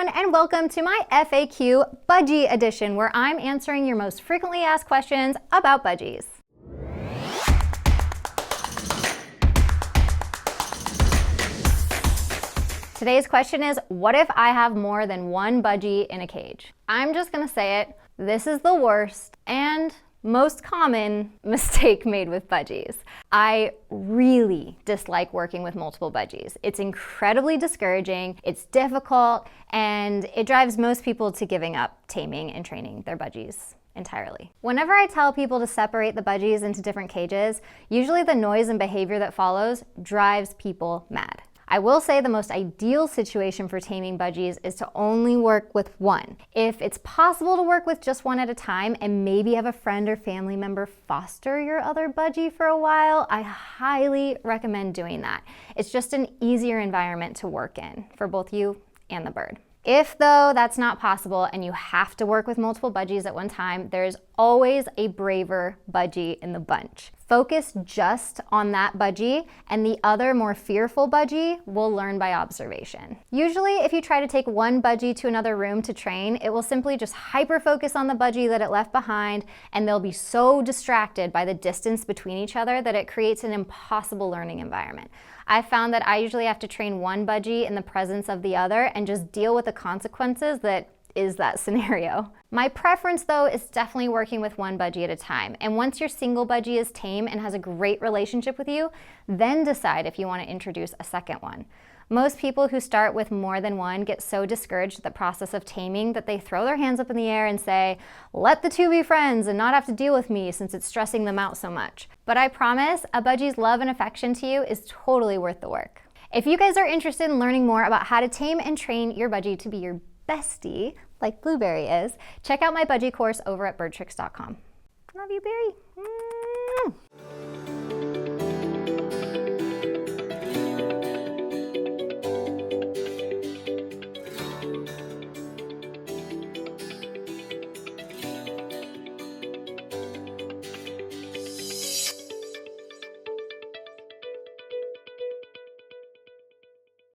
everyone, and welcome to my FAQ Budgie edition, where I'm answering your most frequently asked questions about budgies. Today's question is, what if I have more than one budgie in a cage? I'm just gonna say it, this is the worst and most common mistake made with budgies. I really dislike working with multiple budgies. It's incredibly discouraging, it's difficult, and it drives most people to giving up taming and training their budgies entirely. Whenever I tell people to separate the budgies into different cages, usually the noise and behavior that follows drives people mad. I will say the most ideal situation for taming budgies is to only work with one. If it's possible to work with just one at a time and maybe have a friend or family member foster your other budgie for a while, I highly recommend doing that. It's just an easier environment to work in for both you and the bird. If, though, that's not possible and you have to work with multiple budgies at one time, there's always a braver budgie in the bunch. Focus just on that budgie, and the other more fearful budgie will learn by observation. Usually, if you try to take one budgie to another room to train, it will simply just hyper-focus on the budgie that it left behind, and they'll be so distracted by the distance between each other that it creates an impossible learning environment. I've found that I usually have to train one budgie in the presence of the other and just deal with the consequences that is that scenario. My preference, though, is definitely working with one budgie at a time. And once your single budgie is tame and has a great relationship with you, then decide if you want to introduce a second one. Most people who start with more than one get so discouraged at the process of taming that they throw their hands up in the air and say, let the two be friends and not have to deal with me since it's stressing them out so much. But I promise, a budgie's love and affection to you is totally worth the work. If you guys are interested in learning more about how to tame and train your budgie to be your bestie, like Blueberry is, check out my budgie course over at birdtricks.com. Love you, Berry.